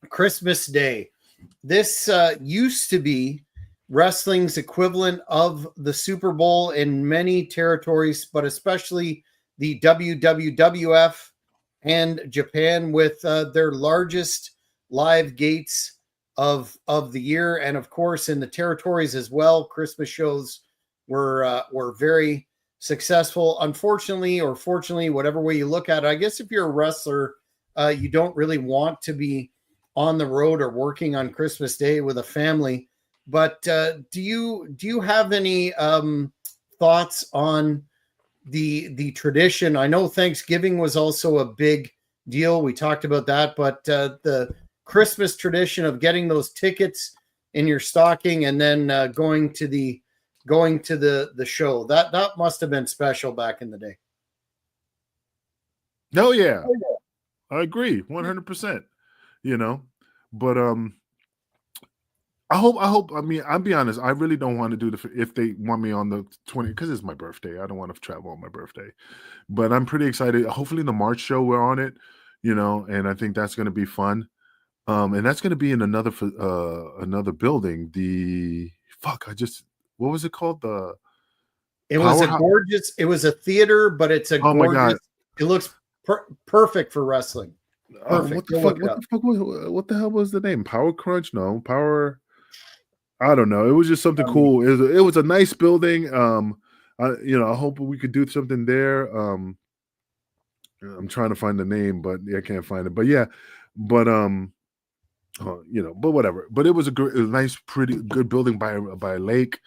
Christmas Day. This used to be wrestling's equivalent of the Super Bowl in many territories, but especially the WWF and Japan, with their largest live gates of the year, and of course in the territories as well. Christmas shows were very successful. Unfortunately, or fortunately, whatever way you look at it, I guess if you're a wrestler, you don't really want to be on the road or working on Christmas Day with a family. But do you have any thoughts on the tradition? I know Thanksgiving was also a big deal. We talked about that, but the Christmas tradition of getting those tickets in your stocking and then going to the show, that must have been special back in the day. Oh yeah, I agree 100%. You know, but I hope. I mean, I'll be honest. I really don't want to do if they want me on the 20, because it's my birthday. I don't want to travel on my birthday, but I'm pretty excited. Hopefully, the March show we're on it, and I think that's going to be fun. And that's going to be in another building. What was it called? It was a theater, but it's a gorgeous. My God. It looks perfect for wrestling. What the hell was the name? Power Crunch? No, Power. I don't know. It was just something cool. It was a nice building. I hope we could do something there. I'm trying to find the name, but I can't find it. But yeah, but but whatever. But it was a nice, pretty good building by a lake.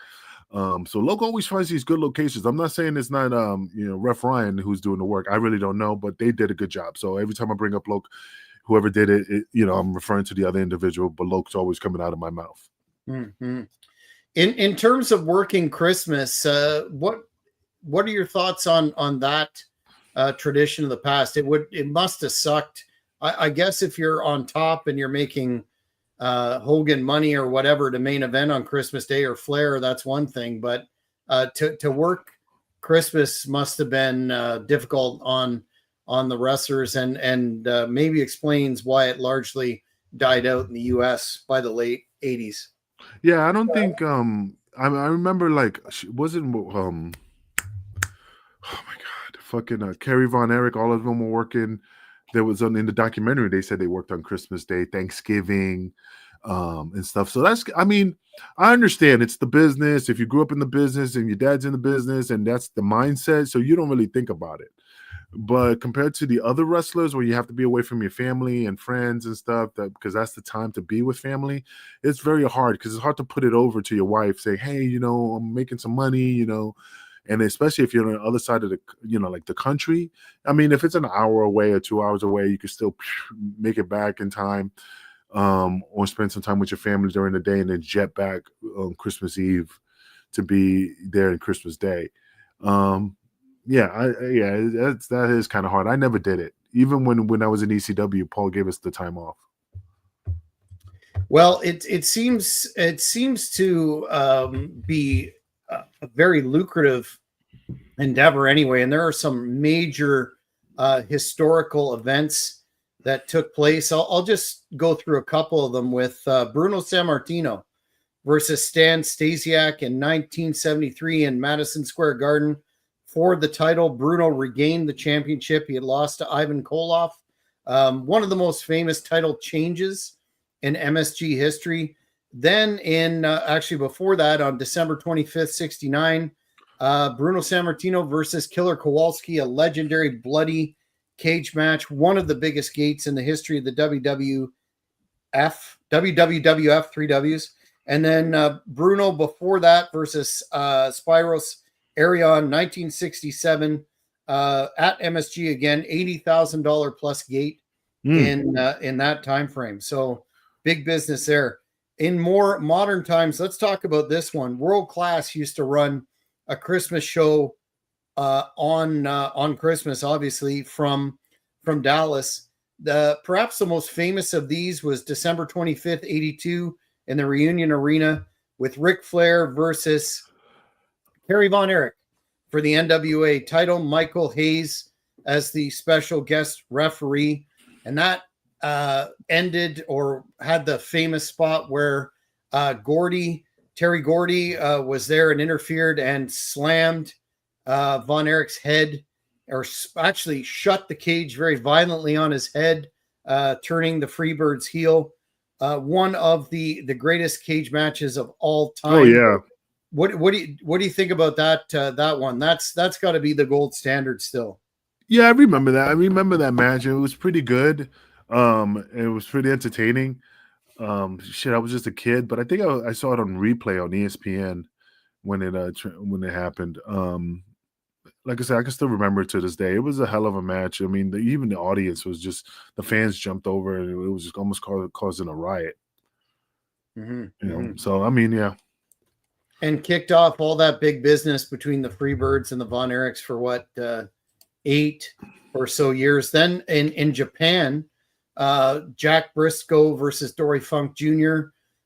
So Loco always finds these good locations. I'm not saying it's not Ref Ryan who's doing the work. I really don't know, but they did a good job. So every time I bring up Loc, whoever did it, I'm referring to the other individual, but Loc's always coming out of my mouth. Mm-hmm. In terms of working Christmas, what are your thoughts on that tradition of the past? It must have sucked. I guess if you're on top and you're making Hogan money or whatever to main event on Christmas Day or Flair, that's one thing, but to work Christmas must have been difficult on the wrestlers, and maybe explains why it largely died out in the US by the late 80s. Yeah, I don't think I remember, like, wasn't oh my God, fucking Kerry Von Erich, all of them were working. There was in the documentary, they said they worked on Christmas Day, Thanksgiving, and stuff. So I understand it's the business. If you grew up in the business and your dad's in the business and that's the mindset, so you don't really think about it. But compared to the other wrestlers where you have to be away from your family and friends and stuff, because that's the time to be with family, it's very hard, because it's hard to put it over to your wife, say, hey, I'm making some money, and especially if you're on the other side of the, like the country. I mean, if it's an hour away or 2 hours away, you can still make it back in time, or spend some time with your family during the day and then jet back on Christmas Eve to be there on Christmas Day. That is kind of hard. I never did it. Even when I was in ECW, Paul gave us the time off. Well, it seems to be a very lucrative endeavor anyway, and there are some major historical events that took place. I'll just go through a couple of them with Bruno Sammartino versus Stan Stasiak in 1973 in Madison Square Garden. For the title, Bruno regained the championship. He had lost to Ivan Koloff. One of the most famous title changes in MSG history. Then actually before that, on December 25th, 69, Bruno Sammartino versus Killer Kowalski, a legendary bloody cage match, one of the biggest gates in the history of the WWF, 3 Ws. And then Bruno before that versus Spiros Arion, 1967, at MSG again, $80,000 plus gate in that time frame. So big business there. In more modern times, let's talk about this one. World Class used to run a Christmas show on Christmas, obviously from Dallas. Perhaps the most famous of these was December 25th, 82, in the Reunion Arena with Ric Flair versus Kerry Von Erich for the NWA title. Michael Hayes as the special guest referee, and that ended or had the famous spot where Terry Gordy was there and interfered and slammed Von Erich's head, or actually shut the cage very violently on his head, turning the Freebird's heel. One of the greatest cage matches of all time. Oh yeah. What do you think about that one? That's got to be the gold standard still. Yeah, I remember that. I remember that match. It was pretty good. It was pretty entertaining. Shit, I was just a kid, but I think I saw it on replay on ESPN when it happened. Like I said, I can still remember it to this day. It was a hell of a match. I mean, even the audience was just, the fans jumped over, and it was just almost causing a riot. Mm-hmm. You know, so I mean, yeah. And kicked off all that big business between the Freebirds and the Von Erichs for what, 8 or so years. Then in Japan, Jack Briscoe versus Dory Funk Jr.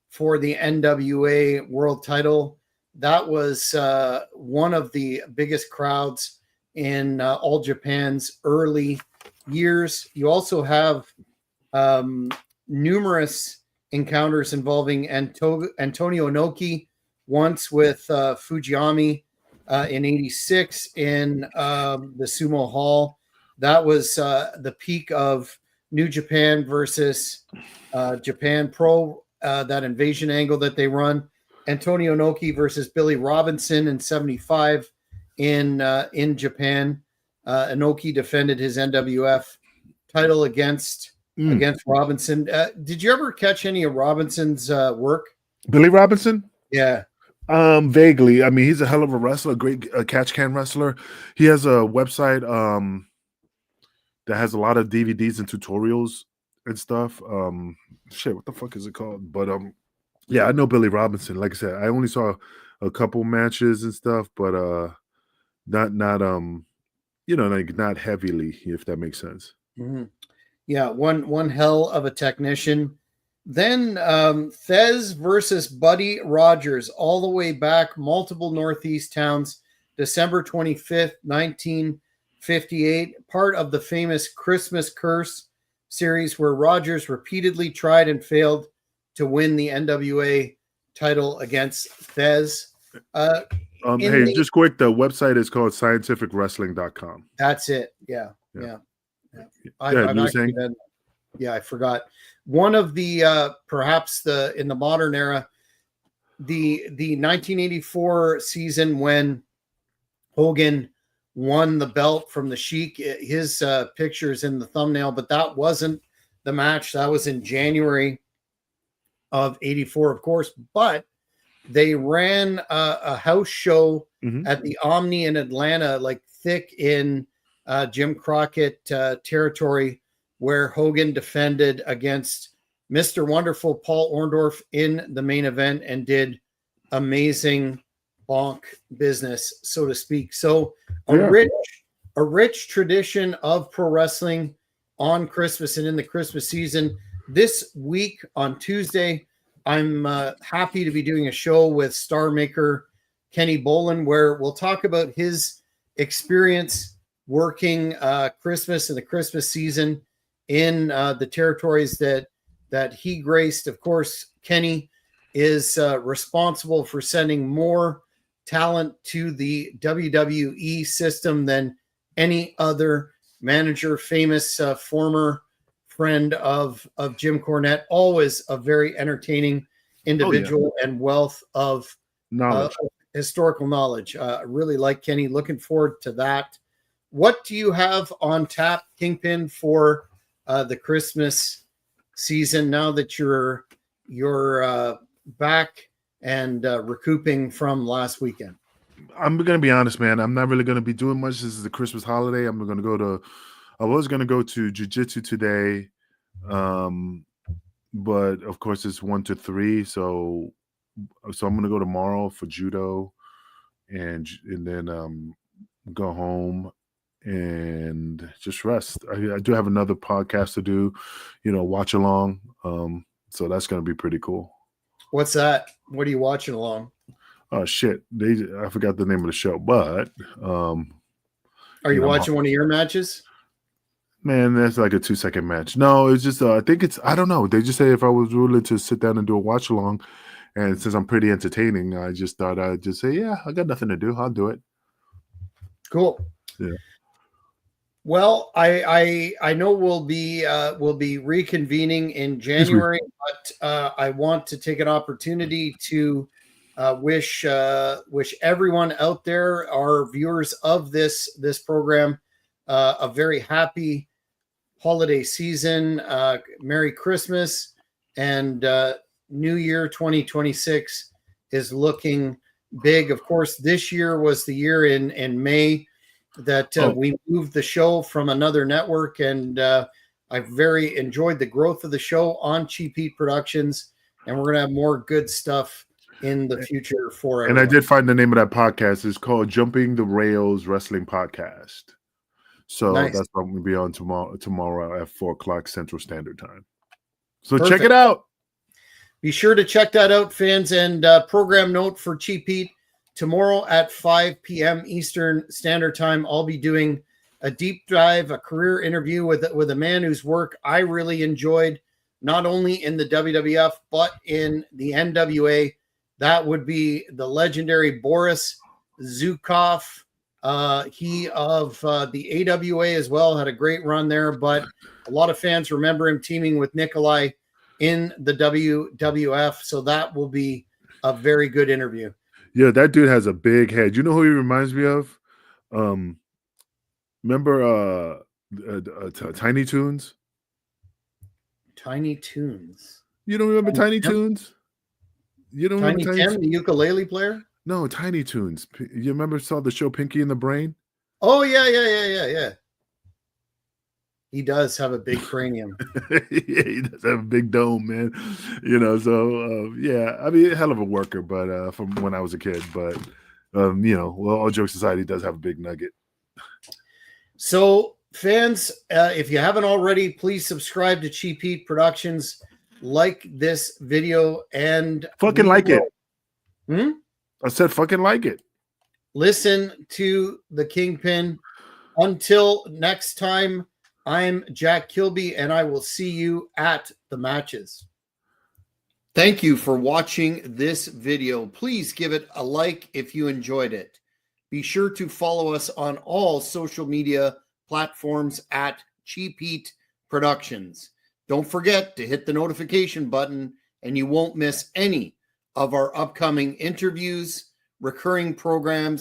for the NWA World Title. That was one of the biggest crowds in All Japan's early years. You also have numerous encounters involving Antonio Inoki, once with Fujiyami in '86 in the Sumo Hall. That was the peak of New Japan versus Japan Pro, that invasion angle that they run. Antonio Inoki versus Billy Robinson in '75 in Japan. Inoki defended his NWF title against Robinson. Did you ever catch any of Robinson's work? Billy Robinson? Yeah. Vaguely. I mean, he's a hell of a wrestler, a great catch can wrestler. He has a website that has a lot of DVDs and tutorials and stuff. Shit, what the fuck is it called? But yeah, I know Billy Robinson. Like I said, I only saw a couple matches and stuff, but not like not heavily, if that makes sense. Mm-hmm. Yeah, one hell of a technician. Then Fez versus Buddy Rogers, all the way back, multiple Northeast towns, December 25th, 1958, part of the famous Christmas Curse series where Rogers repeatedly tried and failed to win the NWA title against Fez. Hey, just quick, the website is called scientificwrestling.com. That's it. Yeah. I forgot. One of the perhaps in the modern era, the 1984 season when Hogan won the belt from the Sheik. His picture's in the thumbnail, but that wasn't the match. That was in January of '84, of course. But they ran a house show at the Omni in Atlanta, like thick in Jim Crockett territory, where Hogan defended against Mr. Wonderful Paul Orndorff in the main event and did amazing bonk business, so to speak. So a rich tradition of pro wrestling on Christmas and in the Christmas season. This week on Tuesday, I'm happy to be doing a show with star maker Kenny Bolin, where we'll talk about his experience working Christmas and the Christmas season in the territories that he graced. Of course, Kenny is responsible for sending more talent to the WWE system than any other manager. Famous former friend of Jim Cornette, always a very entertaining individual and wealth of knowledge, historical knowledge. Really like Kenny. Looking forward to that. What do you have on tap, Kingpin, for the Christmas season now that you're back and recouping from last weekend? I'm gonna be honest, man. I'm not really gonna be doing much. This is the Christmas holiday. I was gonna go to jiu-jitsu today, but of course it's 1 to 3. So I'm gonna go tomorrow for judo, and then go home and just rest. I do have another podcast to do, watch along. So that's gonna be pretty cool. What's that? What are you watching along? Oh shit! I forgot the name of the show, but are you watching one of your matches? Man, that's like a 2-second match. No, it's just I think it's I don't know. They just say if I was willing to sit down and do a watch along, and since I'm pretty entertaining, I just thought I'd just say, yeah, I got nothing to do. I'll do it. Cool. Yeah. Well, I know we'll be reconvening in January, but I want to take an opportunity to wish everyone out there, our viewers of this program, a very happy holiday season, Merry Christmas, and New Year 2026 is looking big. Of course, this year was the year in May that we moved the show from another network, and I've very enjoyed the growth of the show on Cheap Heat Productions, and we're gonna have more good stuff in the future for everyone. And I did find the name of that podcast. It's called Jumping the Rails Wrestling Podcast. So Nice. that's what I'm gonna be on tomorrow at 4:00 Central Standard Time. So Perfect. check it out. Be sure to check that out, fans. And program note for Cheap Heat, tomorrow at 5 p.m. Eastern Standard Time, I'll be doing a deep dive, a career interview with a man whose work I really enjoyed, not only in the WWF, but in the NWA. That would be the legendary Boris Zukov. He of the AWA as well, had a great run there, but a lot of fans remember him teaming with Nikolai in the WWF. So that will be a very good interview. Yeah, that dude has a big head. You know who he reminds me of? Remember Tiny Toons? Tiny Toons. You don't remember Tiny Toons? You don't Tiny remember Tim, the ukulele player? No, Tiny Toons. You remember saw the show Pinky and the Brain? Oh, yeah. He does have a big cranium. Yeah, he does have a big dome, man. You know, so yeah, I mean, hell of a worker, but from when I was a kid, but you know, well, all jokes aside, he does have a big nugget. So, fans, if you haven't already, please subscribe to Cheap Heat Productions, like this video, and fucking like it. I said fucking like it. Listen to the Kingpin. Until next time, I'm Jack Kilby, and I will see you at the matches. Thank you for watching this video. Please give it a like if you enjoyed it. Be sure to follow us on all social media platforms at Cheap Heat Productions. Don't forget to hit the notification button, and you won't miss any of our upcoming interviews, recurring programs,